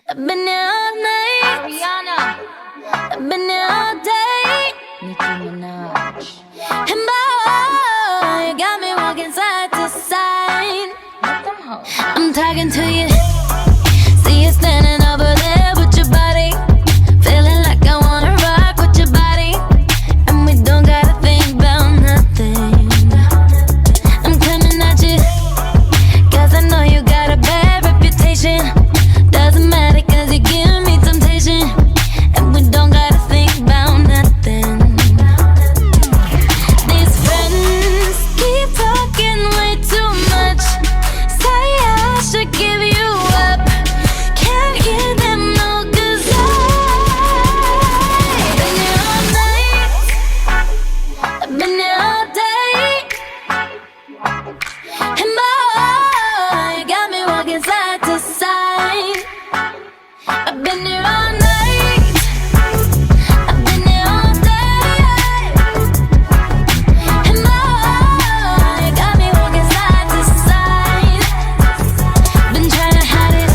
I've been here all night. Ariana, I've been here all day. Nicki Minaj. And boy, you got me walking side to side. Let them hoes. I'm talking to you. See you standing over there with your body. Feeling like I wanna rock with your body. And we don't gotta think about nothing. I'm coming at you, 'cause I know you got a bad reputation. Doesn't matter 'cause you give me temptation. And we don't gotta think about nothing. These friends keep talking way too much. Say I should give you up. Can't hear them no, 'cause I've been here all night. I've been here all day. And boy, you got me walking side to side. I've been here all night. I've been here all day. And boy, you got me walking side to side. Been trying to hide it.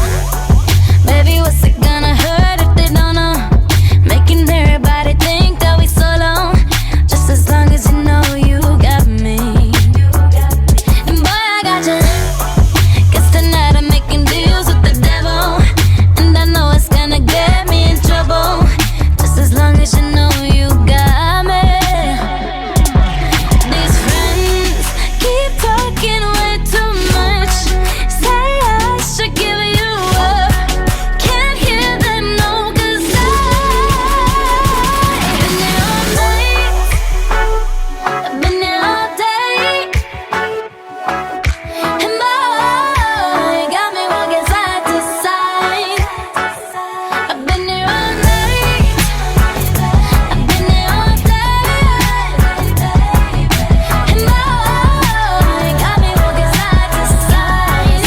Baby, what's it gonna hurt if they don't know? Making everybody think that we solo. Just as long as you know you got me. And boy, I got you. 'Cause tonight I'm making deals with the devil. And I know it's gonna get me in trouble. Just as long as you know you got me. These friends keep talking way too much. Say I should give you up. Can't hear them no, 'cause I've been here all night. I've been here all day. And boy, you got me walking side to side. I've been here all night. I've been here all day. And boy, you got me walking side to side.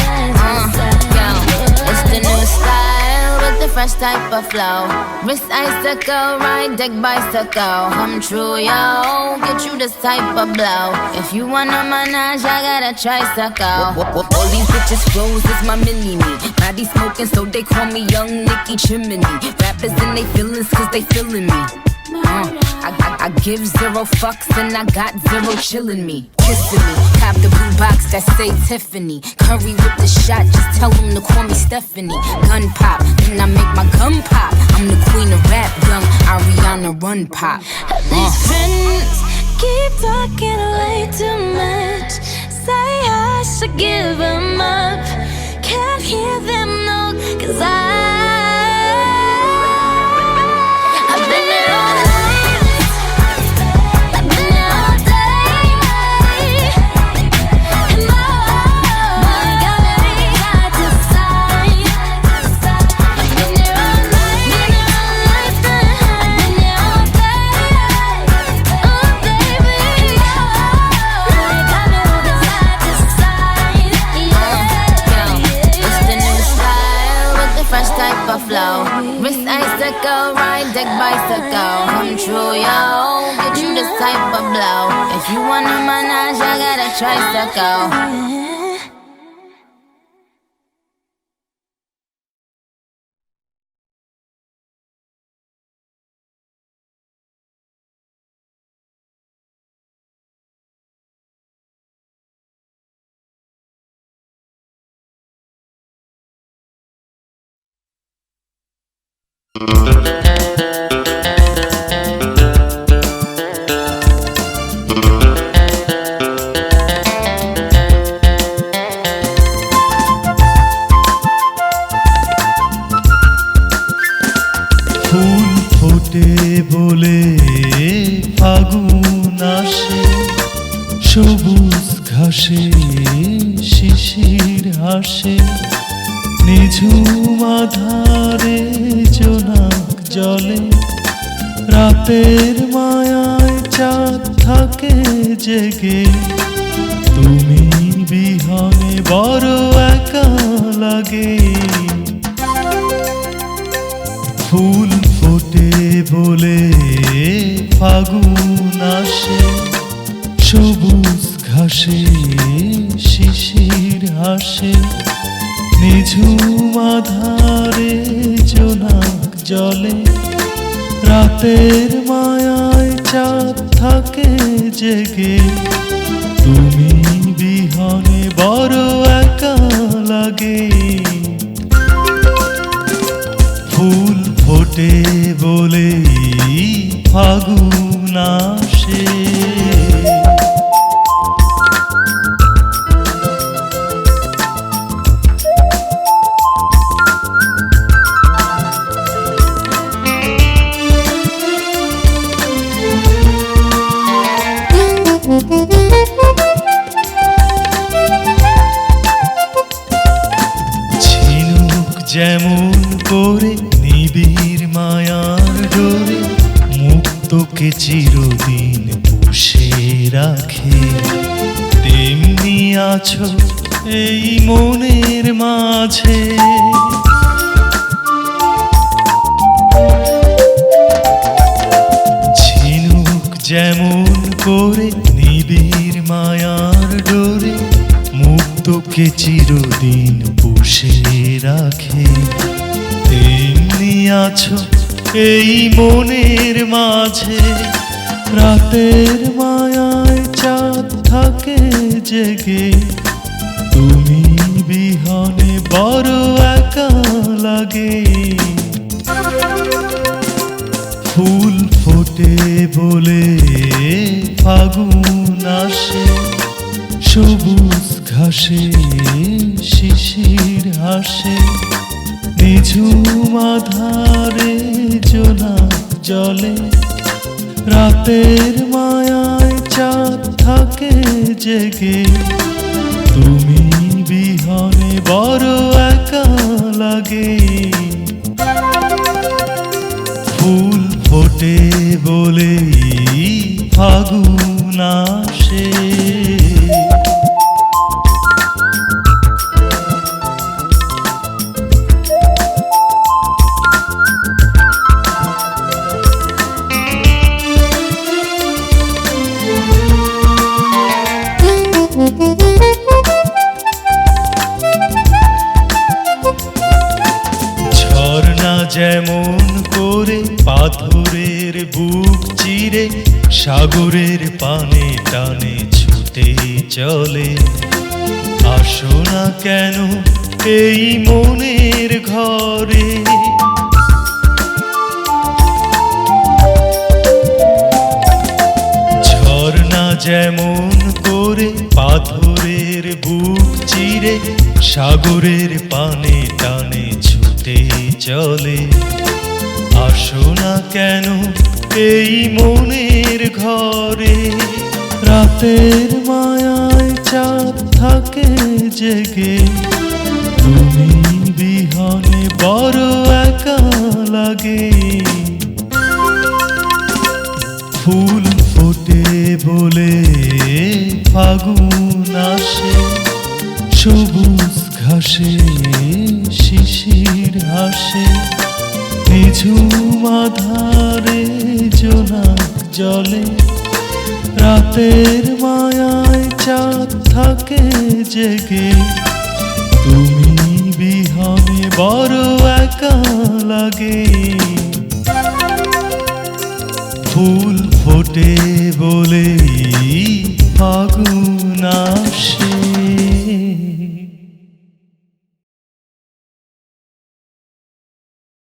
It's the new style with the fresh type of flow. Wrist icicle, ride deck bicycle. Come true, yo. Get you this type of blow. If you wanna manage, I got a tricycle. All these bitches flows is my mini-me. Body smoking, so they call me Young Nicki Chimney. Rappers in they feelings, 'cause they feeling me. I give zero fucks and I got zero chillin' me. Kissing me, cop the blue box that say Tiffany. Curry with the shot, just tell them to call me Stephanie. Gun pop, then I make my gun pop. I'm the queen of rap, young Ariana Run Pop. These friends keep talking way too much. Say I should give them up. Can't hear them no, 'cause I've been here all night. I've been here all day. And boy, you got me side to side. I've been here all night. I've been here all day. Oh baby, you got me walking side to side. It's the new style with the fresh type of flow. Wrist icicle, ride deck bicycle. Come true, yo. Get you this type of blow. If you wanna manage, I got a tricycle. ফুল ফোটে বলে ফাগুন আসে, সবুজ ঘাসে শিশির হাসে, নিঝুম আধারে জোনাক জলে, রাতের মায়ায় চাঁদ থাকে জেগে। তুমি বিহনে বড় একা লাগে। ফুল ফোটে বলে ফাগুন আসে, সবুজ ঘাসে শিশির হাসে, নিঝুম আধারে জলে রাতের মায়ায় চাঁদ থাকে জেগে তুমি বিহনে বড় একা লাগে ফুল ফোটে বলে ফাগুন আসে যেমন করে নিবিড় মায়ার ডোরে মুক্তকে চিরদিন পুষে রাখে তেমনি আছো এই মনের মাঝে ঝিনুক যেমন করে নিবিড় মায়ার ডোরে মুক্তকে চিরদিন পুষে রাখে তেমনি আছো এই মনের মাঝে রাতের মায়ায় চাঁদ থাকে জেগে তুমি বিহনে বড় একা লাগে ফুল ফোটে বলে ফাগুন আসে সবুজ ঘাসে শিশির হাসে নিঝুম আধারে জোনাক জলে রাতের মায়ায় চাঁদ থাকে জেগে তুমি বিহনে বড় একা লাগে ফুল ফোটে বলে ফাগুন আসে ঝর্ণা যেমন করে পাথরের বুক চিরে সাগরের পানে টানে ছুটে চলে আসো না কেন এই মনের ঘরে ঝর্ণা যেমন করে পাথরের বুক চিরে সাগরের পানে টানে ছুটে চলে আসো না কেন এই মনের ঘরে রাতের মায়ায় চাঁদ থাকে জেগে তুমি বিহনে বড় একা লাগে ফুল ফোটে বলে ফাগুন আসে সবুজ ঘাসে শিশির হাসে নিঝুম আধারে জোনাক জলে রাতের মায়ায় চাঁদ থাকে জেগে তুমি বিহনে বড় একা লাগে ফুল ফোটে বলে ফাগুন